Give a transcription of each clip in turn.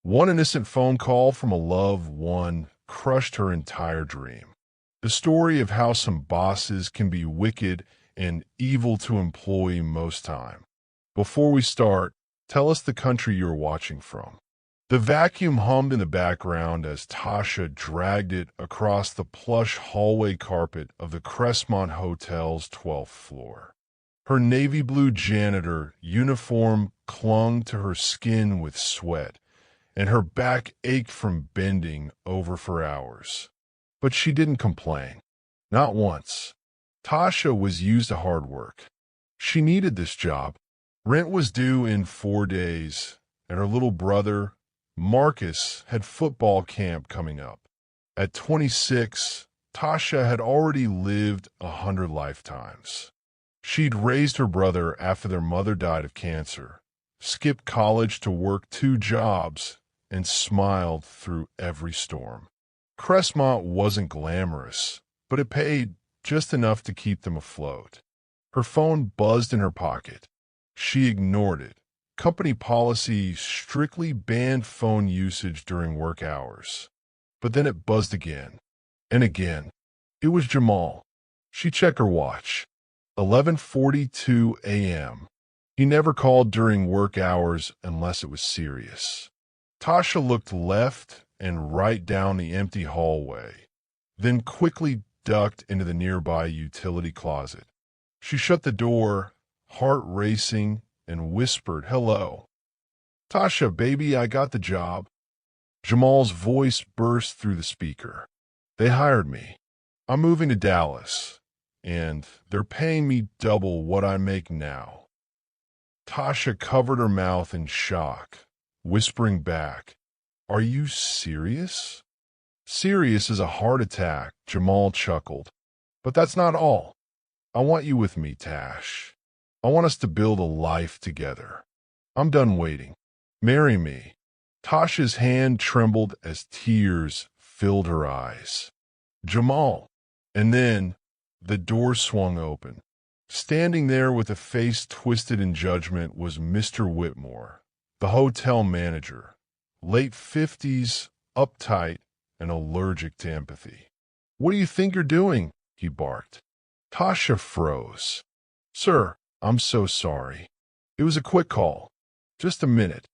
One innocent phone call from a loved one crushed her entire dream. The story of how some bosses can be wicked and evil to employee most time. Before we start, tell us the country you're watching from. The vacuum hummed in the background as Tasha dragged it across the plush hallway carpet of the Crestmont Hotel's 12th floor. Her navy blue janitor uniform clung to her skin with sweat, and her back ached from bending over for hours. But she didn't complain. Not once. Tasha was used to hard work. She needed this job. Rent was due in 4 days, and her little brother, Marcus, had football camp coming up. At 26, Tasha had already lived 100 lifetimes. She'd raised her brother after their mother died of cancer, skipped college to work 2 jobs, and smiled through every storm. Crestmont wasn't glamorous, but it paid just enough to keep them afloat. Her phone buzzed in her pocket. She ignored it. Company policy strictly banned phone usage during work hours. But then it buzzed again. And again. It was Jamal. She checked her watch. 11:42 a.m. He never called during work hours unless it was serious. Tasha looked left and right down the empty hallway, then quickly ducked into the nearby utility closet. She shut the door, heart racing, and whispered, "Hello." "Tasha, baby, I got the job." Jamal's voice burst through the speaker. "They hired me. I'm moving to Dallas, and they're paying me double what I make now." Tasha covered her mouth in shock, whispering back, "Are you serious?" "Serious as a heart attack," Jamal chuckled. "But that's not all. I want you with me, Tash. I want us to build a life together. I'm done waiting. Marry me." Tasha's hand trembled as tears filled her eyes. "Jamal." And then the door swung open. Standing there with a face twisted in judgment was Mr. Whitmore, the hotel manager, late 50s, uptight, and allergic to empathy. "What do you think you're doing?" he barked. Tasha froze. "Sir, I'm so sorry. It was a quick call. Just a minute.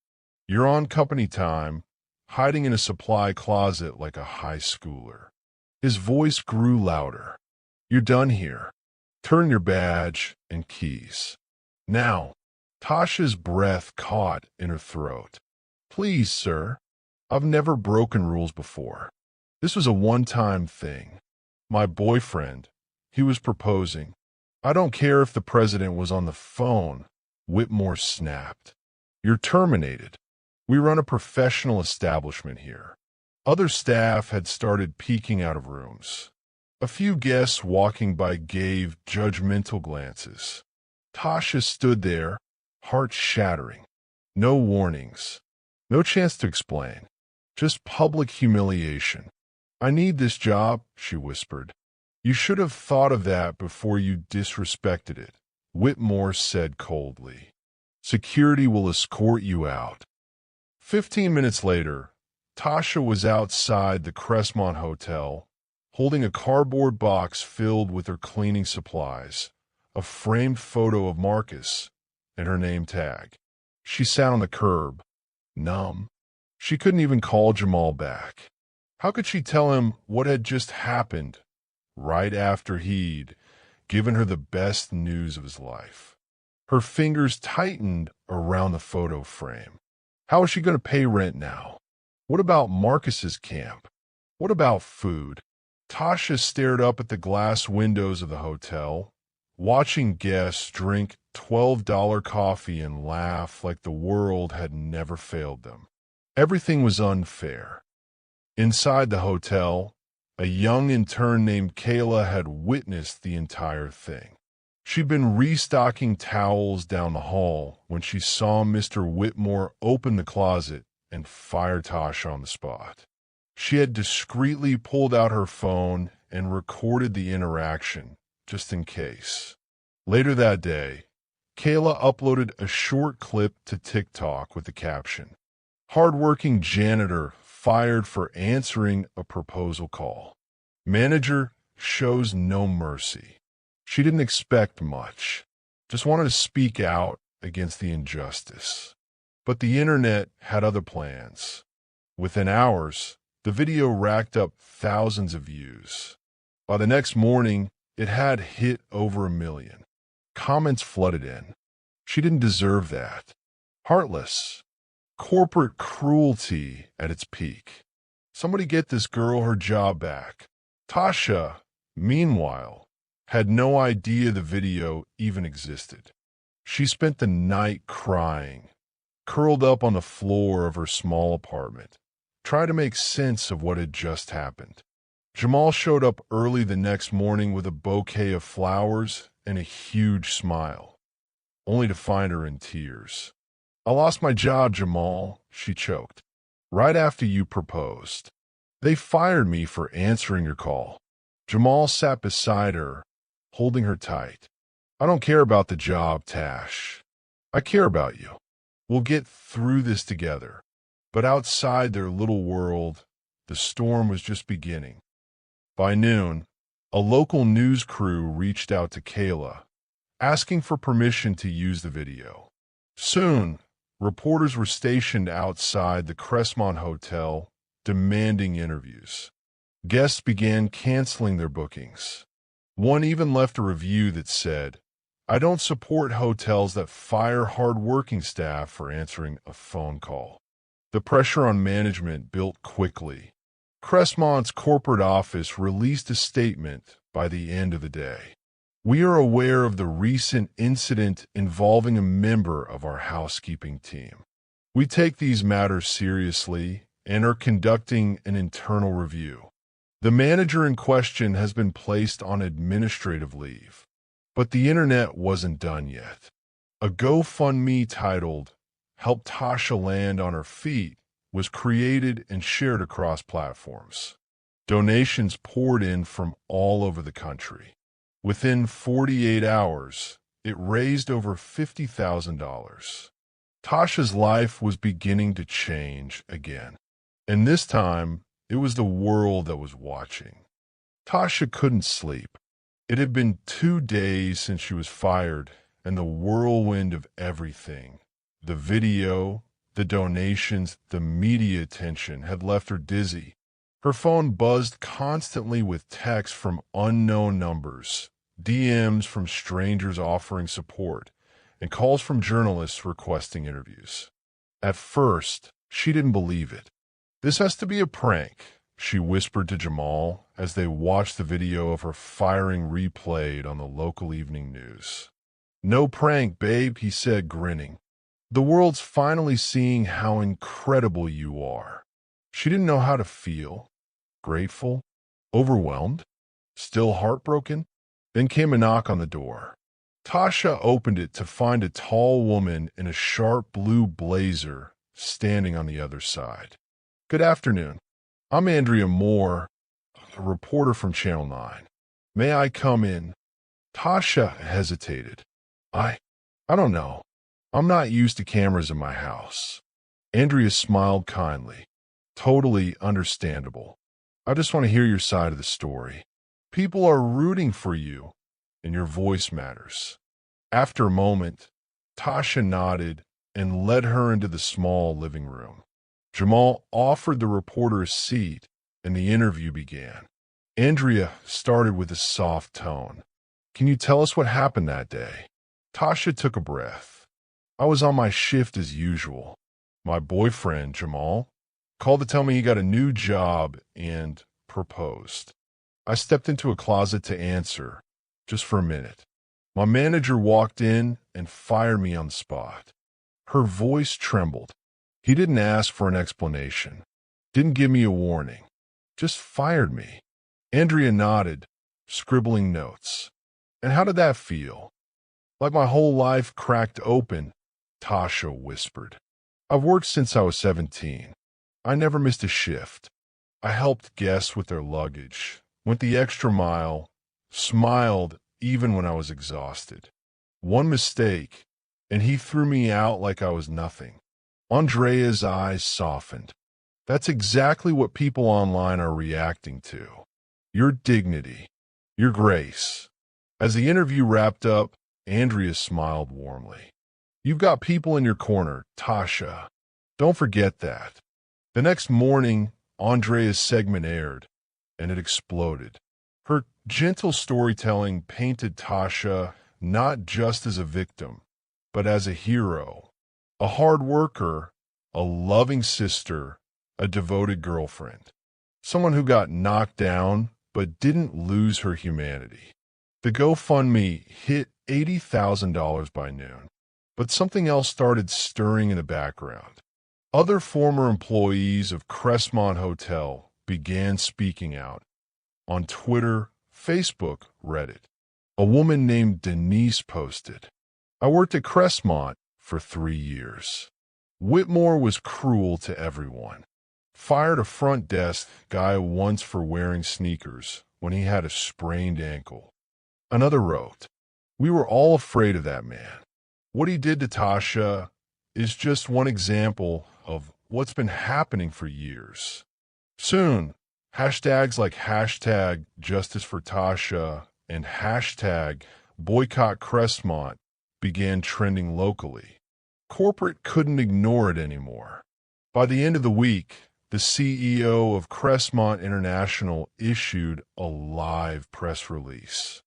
You're on company time, hiding in a supply closet like a high schooler." His voice grew louder. "You're done here. Turn your badge and keys. Now." Tasha's breath caught in her throat. "Please, sir. I've never broken rules before. This was a one-time thing. My boyfriend, he was proposing. I don't care if the president was on the phone." Whitmore snapped. "You're terminated. We run a professional establishment here." Other staff had started peeking out of rooms. A few guests walking by gave judgmental glances. Tasha stood there, heart shattering. No warnings. No chance to explain. Just public humiliation. "I need this job," she whispered. "You should have thought of that before you disrespected it," Whitmore said coldly. "Security will escort you out." 15 minutes later, Tasha was outside the Crestmont Hotel, holding a cardboard box filled with her cleaning supplies, a framed photo of Marcus, and her name tag. She sat on the curb, numb. She couldn't even call Jamal back. How could she tell him what had just happened right after he'd given her the best news of his life? Her fingers tightened around the photo frame. How is she going to pay rent now? What about Marcus's camp? What about food? Tasha stared up at the glass windows of the hotel, watching guests drink $12 coffee and laugh like the world had never failed them. Everything was unfair. Inside the hotel, a young intern named Kayla had witnessed the entire thing. She'd been restocking towels down the hall when she saw Mr. Whitmore open the closet and fire Tasha on the spot. She had discreetly pulled out her phone and recorded the interaction, just in case. Later that day, Kayla uploaded a short clip to TikTok with the caption, Hardworking janitor fired for answering a proposal call. Manager shows no mercy. She didn't expect much, just wanted to speak out against the injustice. But the internet had other plans. Within hours, the video racked up thousands of views. By the next morning, it had hit over 1 million. Comments flooded in. She didn't deserve that. Heartless. Corporate cruelty at its peak. Somebody get this girl her job back. Tasha, meanwhile, had no idea the video even existed. She spent the night crying, curled up on the floor of her small apartment, trying to make sense of what had just happened. Jamal showed up early the next morning with a bouquet of flowers and a huge smile, only to find her in tears. "I lost my job, Jamal," she choked, "right after you proposed. They fired me for answering your call." Jamal sat beside her, holding her tight. "I don't care about the job, Tash. I care about you. We'll get through this together." But outside their little world, the storm was just beginning. By noon, a local news crew reached out to Kayla, asking for permission to use the video. Soon, reporters were stationed outside the Crestmont Hotel, demanding interviews. Guests began canceling their bookings. One even left a review that said, "I don't support hotels that fire hard-working staff for answering a phone call." The pressure on management built quickly. Crestmont's corporate office released a statement by the end of the day. "We are aware of the recent incident involving a member of our housekeeping team. We take these matters seriously and are conducting an internal review. The manager in question has been placed on administrative leave." But the internet wasn't done yet. A GoFundMe titled, "Help Tasha Land on Her Feet," was created and shared across platforms. Donations poured in from all over the country. Within 48 hours, it raised over $50,000. Tasha's life was beginning to change again. And this time, it was the world that was watching. Tasha couldn't sleep. It had been 2 days since she was fired, and the whirlwind of everything, the video, the donations, the media attention, had left her dizzy. Her phone buzzed constantly with texts from unknown numbers, DMs from strangers offering support, and calls from journalists requesting interviews. At first, she didn't believe it. "This has to be a prank," she whispered to Jamal as they watched the video of her firing replayed on the local evening news. "No prank, babe," he said, grinning. "The world's finally seeing how incredible you are." She didn't know how to feel. Grateful? Overwhelmed? Still heartbroken? Then came a knock on the door. Tasha opened it to find a tall woman in a sharp blue blazer standing on the other side. "Good afternoon. I'm Andrea Moore, a reporter from Channel 9. May I come in?" Tasha hesitated. I don't know. I'm not used to cameras in my house." Andrea smiled kindly. "Totally understandable. I just want to hear your side of the story. People are rooting for you, and your voice matters." After a moment, Tasha nodded and led her into the small living room. Jamal offered the reporter a seat, and the interview began. Andrea started with a soft tone. "Can you tell us what happened that day?" Tasha took a breath. "I was on my shift as usual. My boyfriend, Jamal, called to tell me he got a new job and proposed. I stepped into a closet to answer, just for a minute. My manager walked in and fired me on the spot." Her voice trembled. "He didn't ask for an explanation, didn't give me a warning, just fired me." Andrea nodded, scribbling notes. "And how did that feel?" "Like my whole life cracked open," Tasha whispered. "I've worked since I was 17. I never missed a shift. I helped guests with their luggage, went the extra mile, smiled even when I was exhausted. One mistake, and he threw me out like I was nothing. Andrea's eyes softened. That's exactly what people online are reacting to. Your dignity, your grace. As the interview wrapped up, Andrea smiled warmly. You've got people in your corner, Tasha. Don't forget that. The next morning, Andrea's segment aired, and it exploded. Her gentle storytelling painted Tasha not just as a victim, but as a hero, a hard worker, a loving sister, a devoted girlfriend, someone who got knocked down but didn't lose her humanity. The GoFundMe hit $80,000 by noon, but something else started stirring in the background. Other former employees of Crestmont Hotel began speaking out on Twitter, Facebook, Reddit. A woman named Denise posted, I worked at Crestmont for 3 years. Whitmore was cruel to everyone. Fired a front desk guy once for wearing sneakers when he had a sprained ankle. Another wrote, we were all afraid of that man. What he did to Tasha is just one example of what's been happening for years. Soon, hashtags like hashtag Justice for Tasha and hashtag Boycott Crestmont began trending locally. Corporate couldn't ignore it anymore. By the end of the week, the CEO of Crestmont International issued a live press release.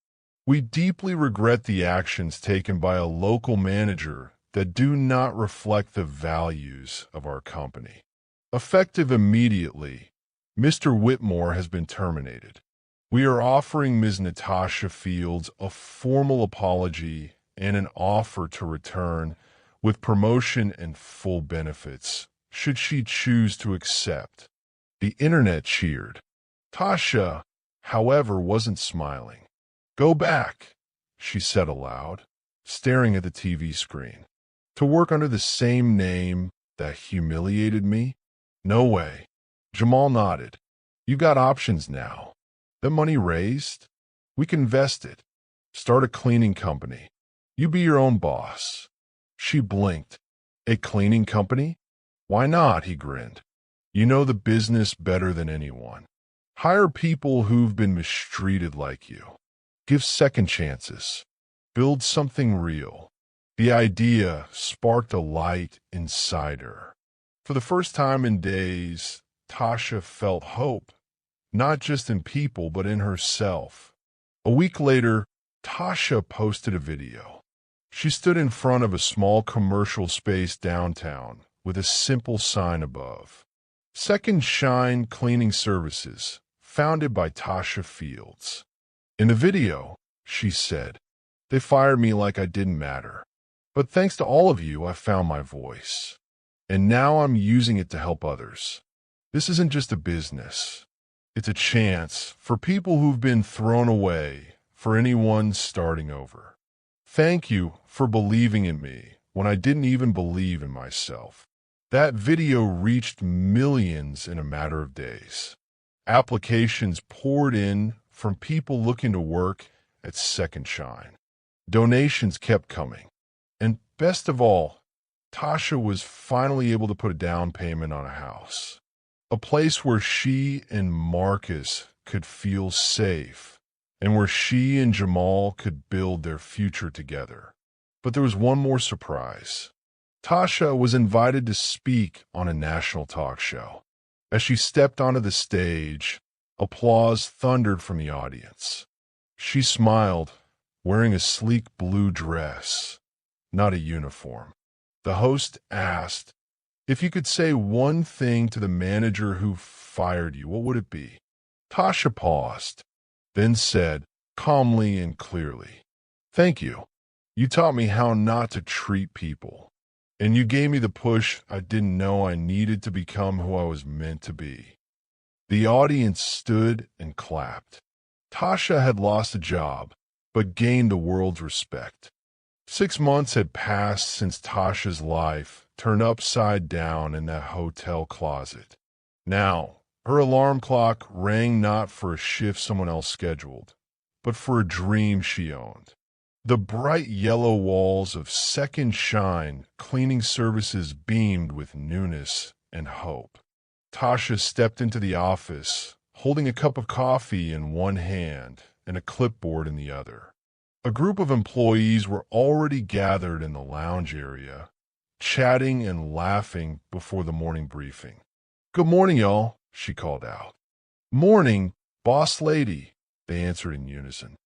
We deeply regret the actions taken by a local manager that do not reflect the values of our company. Effective immediately, Mr. Whitmore has been terminated. We are offering Ms. Natasha Fields a formal apology and an offer to return with promotion and full benefits, should she choose to accept. The internet cheered. Tasha, however, wasn't smiling. Go back, she said aloud, staring at the TV screen. To work under the same name that humiliated me? No way. Jamal nodded. You got options now. The money raised? We can invest it. Start a cleaning company. You be your own boss. She blinked. A cleaning company? Why not? He grinned. You know the business better than anyone. Hire people who've been mistreated like you. Give second chances. Build something real. The idea sparked a light inside her. For the first time in days, Tasha felt hope, not just in people, but in herself. A week later, Tasha posted a video. She stood in front of a small commercial space downtown with a simple sign above. Second Shine Cleaning Services, founded by Tasha Fields. In the video, she said, they fired me like I didn't matter. But thanks to all of you, I found my voice. And now I'm using it to help others. This isn't just a business. It's a chance for people who've been thrown away, for anyone starting over. Thank you for believing in me when I didn't even believe in myself. That video reached millions in a matter of days. Applications poured in from people looking to work at Second Shine. Donations kept coming. And best of all, Tasha was finally able to put a down payment on a house. A place where she and Marcus could feel safe, and where she and Jamal could build their future together. But there was one more surprise. Tasha was invited to speak on a national talk show. As she stepped onto the stage, applause thundered from the audience. She smiled, wearing a sleek blue dress, not a uniform. The host asked, if you could say one thing to the manager who fired you, what would it be? Tasha paused, then said, calmly and clearly, thank you. You taught me how not to treat people, and you gave me the push I didn't know I needed to become who I was meant to be. The audience stood and clapped. Tasha had lost a job, but gained the world's respect. 6 months had passed since Tasha's life turned upside down in that hotel closet. Now, her alarm clock rang not for a shift someone else scheduled, but for a dream she owned. The bright yellow walls of Second Shine cleaning services beamed with newness and hope. Tasha stepped into the office, holding a cup of coffee in one hand and a clipboard in the other. A group of employees were already gathered in the lounge area, chatting and laughing before the morning briefing. "Good morning, y'all," she called out. "Morning, boss lady," they answered in unison.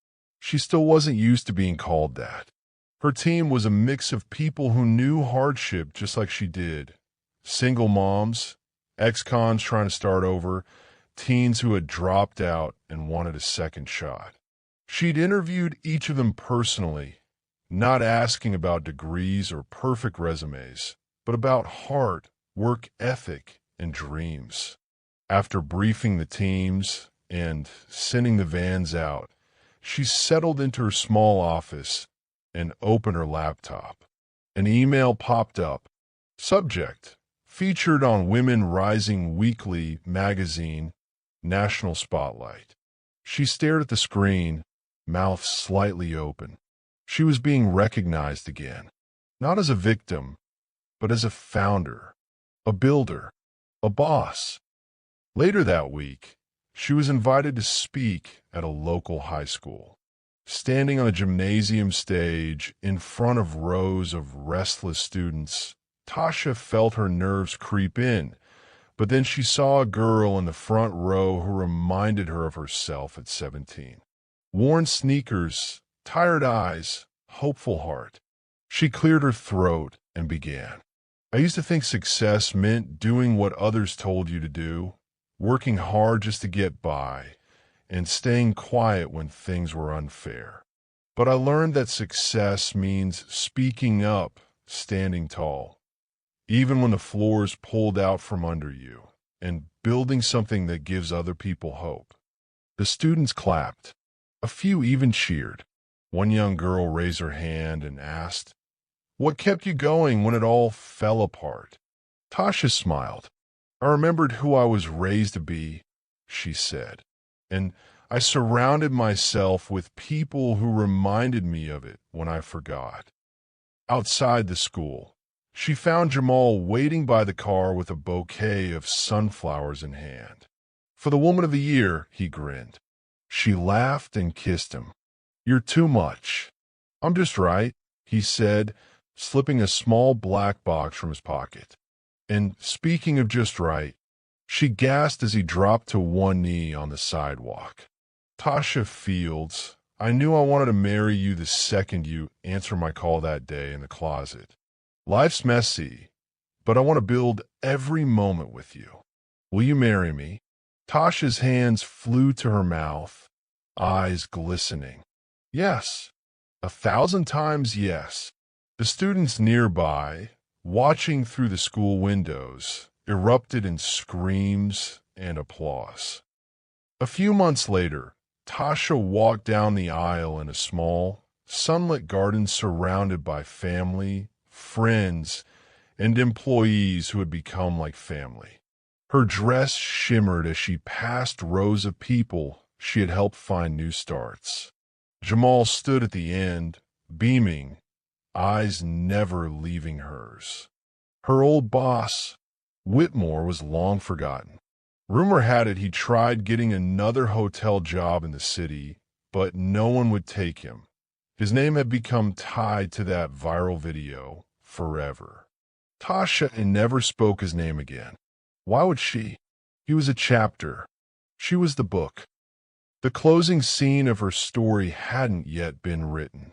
She still wasn't used to being called that. Her team was a mix of people who knew hardship just like she did. Single moms, ex-cons trying to start over, teens who had dropped out and wanted a second shot. She'd interviewed each of them personally, not asking about degrees or perfect resumes, but about heart, work ethic, and dreams. After briefing the teams and sending the vans out, she settled into her small office and opened her laptop. An email popped up. Subject: featured on Women Rising Weekly magazine, National Spotlight. She stared at the screen, mouth slightly open. She was being recognized again, not as a victim, but as a founder, a builder, a boss. Later that week, she was invited to speak at a local high school. Standing on a gymnasium stage in front of rows of restless students, Tasha felt her nerves creep in, but then she saw a girl in the front row who reminded her of herself at 17. Worn sneakers, tired eyes, hopeful heart. She cleared her throat and began. "I used to think success meant doing what others told you to do, working hard just to get by, and staying quiet when things were unfair. But I learned that success means speaking up, standing tall, even when the floor is pulled out from under you, and building something that gives other people hope." The students clapped. A few even cheered. One young girl raised her hand and asked, "What kept you going when it all fell apart?" Tasha smiled. "I remembered who I was raised to be," she said, "and I surrounded myself with people who reminded me of it when I forgot." Outside the school, she found Jamal waiting by the car with a bouquet of sunflowers in hand. "For the Woman of the Year," he grinned. She laughed and kissed him. "You're too much." "I'm just right," he said, slipping a small black box from his pocket. And speaking of just right, she gasped as he dropped to one knee on the sidewalk. "Tasha Fields, I knew I wanted to marry you the second you answered my call that day in the closet. Life's messy, but I want to build every moment with you. Will you marry me?" Tasha's hands flew to her mouth, eyes glistening. "Yes, 1,000 times yes." The students nearby, watching through the school windows, erupted in screams and applause. A few months later, Tasha walked down the aisle in a small, sunlit garden surrounded by family, friends, and employees who had become like family. Her dress shimmered as she passed rows of people she had helped find new starts. Jamal stood at the end, beaming, eyes never leaving hers. Her old boss, Whitmore, was long forgotten. Rumor had it he tried getting another hotel job in the city, but no one would take him. His name had become tied to that viral video forever. Tasha never spoke his name again. Why would she? He was a chapter. She was the book. The closing scene of her story hadn't yet been written.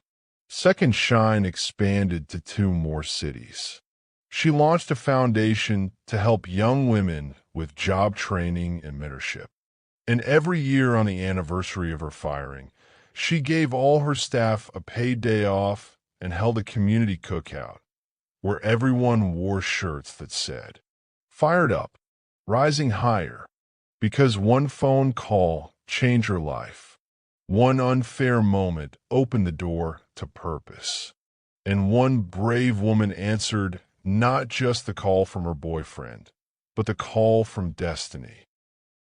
Second Shine expanded to 2 more cities. She launched a foundation to help young women with job training and mentorship. And every year on the anniversary of her firing, she gave all her staff a paid day off and held a community cookout where everyone wore shirts that said, "Fired up, rising higher," because one phone call changed her life. One unfair moment opened the door to purpose. And one brave woman answered not just the call from her boyfriend, but the call from destiny.